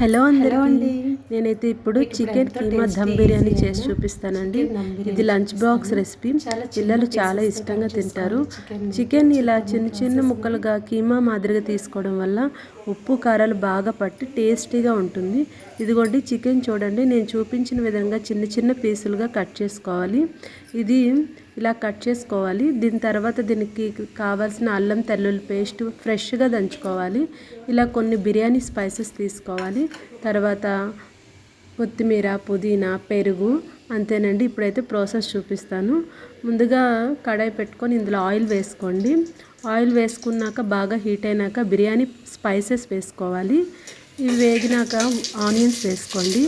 Hello అందరికీ, నేనైతే ఇప్పుడు చికెన్ కీమా దమ్ బిర్యానీ చేసి చూపిస్తానండి. ఇది లంచ్ బాక్స్ రెసిపీ. పిల్లలు చాలా ఇష్టంగా తింటారు. చికెన్ ఇలా చిన్న చిన్న ముక్కలుగా కీమా మాదిరిగా తీసుకోవడం వల్ల ఉప్పు కారాలు బాగా పట్టి టేస్టీగా ఉంటుంది. ఇదిగోండి చికెన్ చూడండి, నేను చూపించిన విధంగా చిన్న చిన్న పీసులుగా కట్ చేసుకోవాలి. ఇది ఇలా కట్ చేసుకోవాలి. దీని తర్వాత దీనికి కావాల్సిన అల్లం తెల్లుల్లి పేస్ట్ ఫ్రెష్గా దంచుకోవాలి. ఇలా కొన్ని బిర్యానీ స్పైసెస్ తీసుకోవాలి. తర్వాత కొత్తిమీర, పుదీనా, పెరుగు, అంతేనండి. ఇప్పుడైతే ప్రాసెస్ చూపిస్తాను. ముందుగా కడాయి పెట్టుకొని ఇందులో ఆయిల్ వేసుకోండి. ఆయిల్ వేసుకున్నాక బాగా హీట్ అయినాక బిర్యానీ స్పైసెస్ వేసుకోవాలి. ఇవి వేగినాక ఆనియన్స్ వేసుకోండి.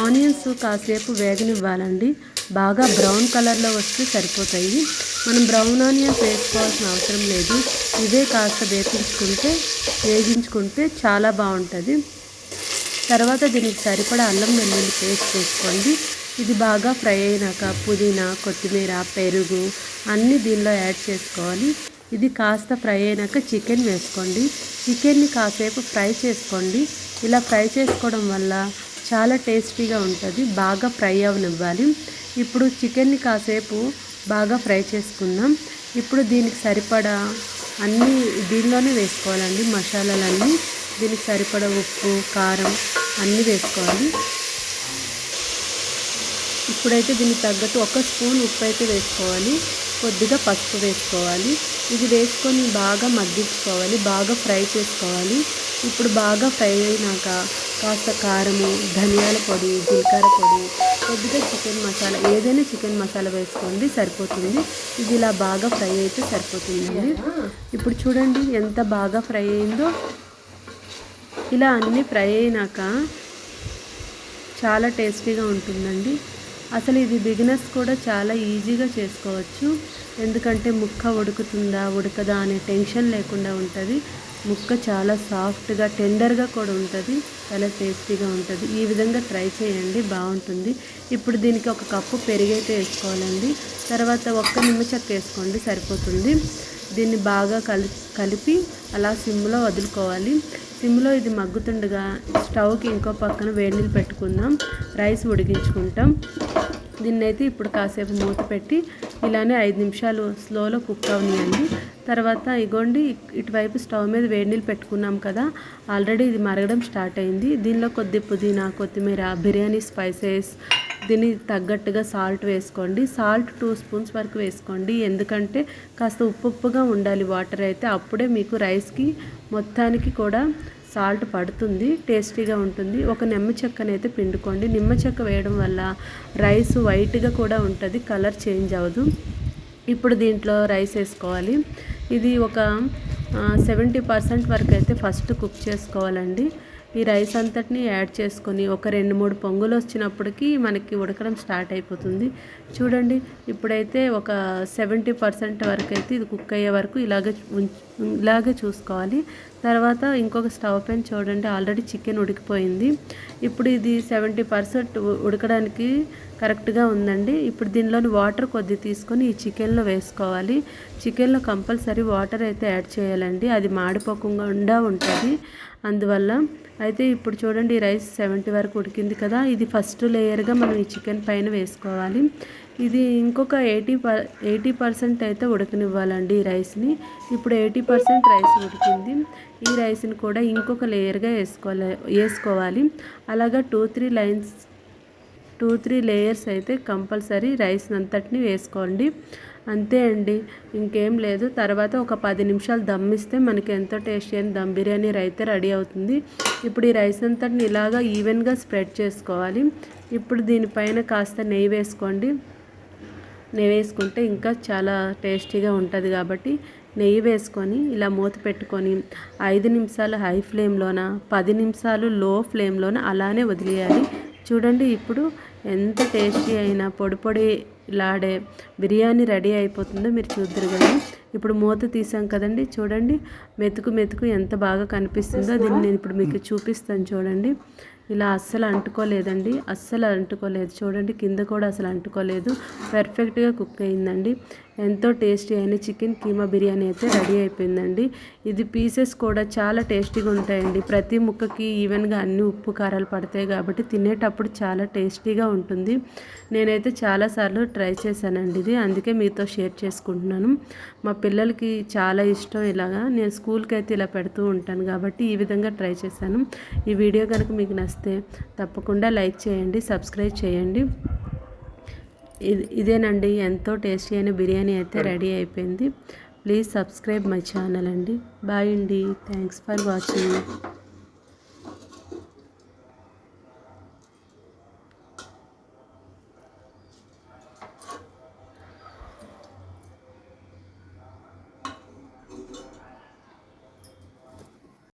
ఆనియన్స్ కాసేపు వేగనివ్వాలండి. బాగా బ్రౌన్ కలర్లో వస్తే సరిపోతాయి. మనం బ్రౌన్ ఆనియన్స్ వేసుకోవాల్సిన అవసరం లేదు. ఇవే కాస్త వేగించుకుంటే చాలా బాగుంటుంది. తర్వాత దీనికి సరిపడా అల్లం వెల్లుల్లి పేస్ట్ వేసుకోండి. ఇది బాగా ఫ్రై అయినాక పుదీనా, కొత్తిమీర, పెరుగు అన్నీ దీనిలో యాడ్ చేసుకోవాలి. ఇది కాస్త ఫ్రై అయినాక చికెన్ వేసుకోండి. చికెన్ని కాసేపు ఫ్రై చేసుకోండి. ఇలా ఫ్రై చేసుకోవడం వల్ల చాలా టేస్టీగా ఉంటుంది. బాగా ఫ్రై అవనివ్వాలి. ఇప్పుడు చికెన్ని కాసేపు బాగా ఫ్రై చేసుకుందాం. ఇప్పుడు దీనికి సరిపడా అన్నీ దీనిలోనే వేసుకోవాలండి. మసాలాలన్నీ దీనికి సరిపడా ఉప్పు, కారం అన్నీ వేసుకోవాలి. ఇప్పుడైతే దీనికి తగ్గట్టు 1 స్పూన్ ఉప్పు అయితే వేసుకోవాలి. కొద్దిగా పసుపు వేసుకోవాలి. ఇది వేసుకొని బాగా మగ్గించుకోవాలి. బాగా ఫ్రై చేసుకోవాలి. ఇప్పుడు బాగా ఫ్రై అయినాక కాస్త కారము, ధనియాల పొడి, జీలకర్ర పొడి, కొద్దిగా చికెన్ మసాలా, ఏదైనా చికెన్ మసాలా వేసుకోండి సరిపోతుంది. ఇది ఇలా బాగా ఫ్రై అయితే సరిపోతుందండి. ఇప్పుడు చూడండి ఎంత బాగా ఫ్రై అయిందో. ఇలా అన్నీ ఫ్రై అయినాక చాలా టేస్టీగా ఉంటుందండి. అసలు ఇది బిగినర్స్ కూడా చాలా ఈజీగా చేసుకోవచ్చు. ఎందుకంటే ముక్క ఉడుకుతుందా ఉడకదా అనే టెన్షన్ లేకుండా ఉంటుంది. ముక్క చాలా సాఫ్ట్గా టెండర్గా కూడా ఉంటుంది. చాలా టేస్టీగా ఉంటుంది. ఈ విధంగా ట్రై చేయండి, బాగుంటుంది. ఇప్పుడు దీనికి 1 కప్పు పెరుగైతే వేసుకోవాలండి. తర్వాత 1 నిమ్మచెక్క వేసుకోండి సరిపోతుంది. దీన్ని బాగా కలిపి అలా సిమ్లో వదులుకోవాలి. సిమ్లో ఇది మగ్గుతుండగా స్టవ్కి ఇంకో పక్కన వేడి నీళ్ళు పెట్టుకుందాం. రైస్ ఉడికించుకుంటాం. దీన్నైతే ఇప్పుడు కాసేపు మూత పెట్టి ఇలానే 5 నిమిషాలు స్లోలో కుక్ అవనియండి. తర్వాత ఇగోండి ఇటువైపు స్టవ్ మీద వేడి నీళ్ళు పెట్టుకున్నాం కదా, ఆల్రెడీ ఇది మరగడం స్టార్ట్ అయింది. దీనిలో కొద్ది పుదీనా, కొత్తిమీర, బిర్యానీ స్పైసెస్, దీనికి తగ్గట్టుగా సాల్ట్ వేసుకోండి. సాల్ట్ 2 స్పూన్స్ వరకు వేసుకోండి. ఎందుకంటే కాస్త ఉప్పుగా ఉండాలి వాటర్ అయితే. అప్పుడే మీకు రైస్కి మొత్తానికి కూడా సాల్ట్ పడుతుంది, టేస్టీగా ఉంటుంది. 1 నిమ్మ చెక్కనైతే పిండుకోండి. నిమ్మ చెక్క వేయడం వల్ల రైస్ వైట్గా కూడా ఉంటుంది, కలర్ చేంజ్ అవ్వదు. ఇప్పుడు దీంట్లో రైస్ వేసుకోవాలి. ఇది ఒక 70% వరకు అయితే ఫస్ట్ కుక్ చేసుకోవాలండి. ఈ రైస్ అంతటిని యాడ్ చేసుకొని ఒక 2-3 పొంగులు వచ్చినప్పటికీ మనకి ఉడకడం స్టార్ట్ అయిపోతుంది. చూడండి ఇప్పుడైతే ఒక 70% వరకు అయితే ఇది కుక్ అయ్యే వరకు ఇలాగే చూసుకోవాలి. తర్వాత ఇంకొక స్టవ్ పైన చూడండి ఆల్రెడీ చికెన్ ఉడికిపోయింది. ఇప్పుడు ఇది 70% ఉడకడానికి కరెక్ట్గా ఉందండి. ఇప్పుడు దీనిలోని వాటర్ కొద్ది తీసుకొని ఈ చికెన్లో వేసుకోవాలి. చికెన్లో కంపల్సరీ వాటర్ అయితే యాడ్ చేయాలండి, అది మాడిపోకుండా ఉంటుంది. అందువల్ల అయితే ఇప్పుడు చూడండి రైస్ 70 వరకు ఉడికింది కదా, ఇది ఫస్ట్ లేయర్గా మనం ఈ చికెన్ పైన వేసుకోవాలి. ఇది ఇంకొక 80% అయితే ఉడకనివ్వాలండి ఈ రైస్ని. ఇప్పుడు 80% రైస్ ఉడికింది. ఈ రైస్ని కూడా ఇంకొక లేయర్గా వేసుకోవాలి. అలాగా 2-3 లేయర్స్ అయితే కంపల్సరీ రైస్ అంతటిని వేసుకోండి. అంతే అండి, ఇంకేం లేదు. తర్వాత ఒక 10 నిమిషాలు దమ్ ఇస్తే మనకి ఎంతో టేస్టీ అయిన దమ్ బిర్యానీ అయితే రెడీ అవుతుంది. ఇప్పుడు ఈ రైస్ అంతటిని ఇలాగా ఈవెన్గా స్ప్రెడ్ చేసుకోవాలి. ఇప్పుడు దీనిపైన కాస్త నెయ్యి వేసుకోండి. నెయ్యి వేసుకుంటే ఇంకా చాలా టేస్టీగా ఉంటుంది కాబట్టి నెయ్యి వేసుకొని ఇలా మూత పెట్టుకొని 5 నిమిషాలు హై ఫ్లేమ్లోన, 10 నిమిషాలు లో ఫ్లేమ్లోన అలానే వదిలేయాలి. చూడండి ఇప్పుడు ఎంత టేస్టీ అయినా పొడి పొడి లాడే బిర్యానీ రెడీ అయిపోతుందో మీరు చూద్దరు కదా. ఇప్పుడు మూత తీసాం కదండి, చూడండి మెతుకు మెతుకు ఎంత బాగా కనిపిస్తుందో. దీన్ని నేను ఇప్పుడు మీకు చూపిస్తాను చూడండి. ఇలా అస్సలు అంటుకోలేదండి, అస్సలు అంటుకోలేదు. చూడండి కింద కూడా అసలు అంటుకోలేదు. పర్ఫెక్ట్గా కుక్ అయిందండి. ఎంతో టేస్టీ అయిన చికెన్ కీమా బిర్యానీ అయితే రెడీ అయిపోయిందండి. ఇది పీసెస్ కూడా చాలా టేస్టీగా ఉంటాయండి. ప్రతి ముక్కకి ఈవెన్గా అన్ని ఉప్పు కారాలు పడతాయి కాబట్టి తినేటప్పుడు చాలా టేస్టీగా ఉంటుంది. నేనైతే చాలాసార్లు ట్రై చేశానండి ఇది, అందుకే మీతో షేర్ చేసుకుంటున్నాను. మా పిల్లలకి చాలా ఇష్టం ఇలాగా. నేను స్కూల్కి అయితే ఇలా పెడుతూ ఉంటాను కాబట్టి ఈ విధంగా ట్రై చేశాను. ఈ వీడియో కనుక మీకు నచ్చితే తప్పకుండా లైక్ చేయండి, సబ్స్క్రైబ్ చేయండి. ఇదేనండి ఎంతో టేస్టీ అయిన బిర్యానీ అయితే రెడీ అయిపోయింది. ప్లీజ్ సబ్స్క్రైబ్ మై ఛానల్ అండి. బాయ్ అండి, థ్యాంక్స్ ఫర్ వాచింగ్.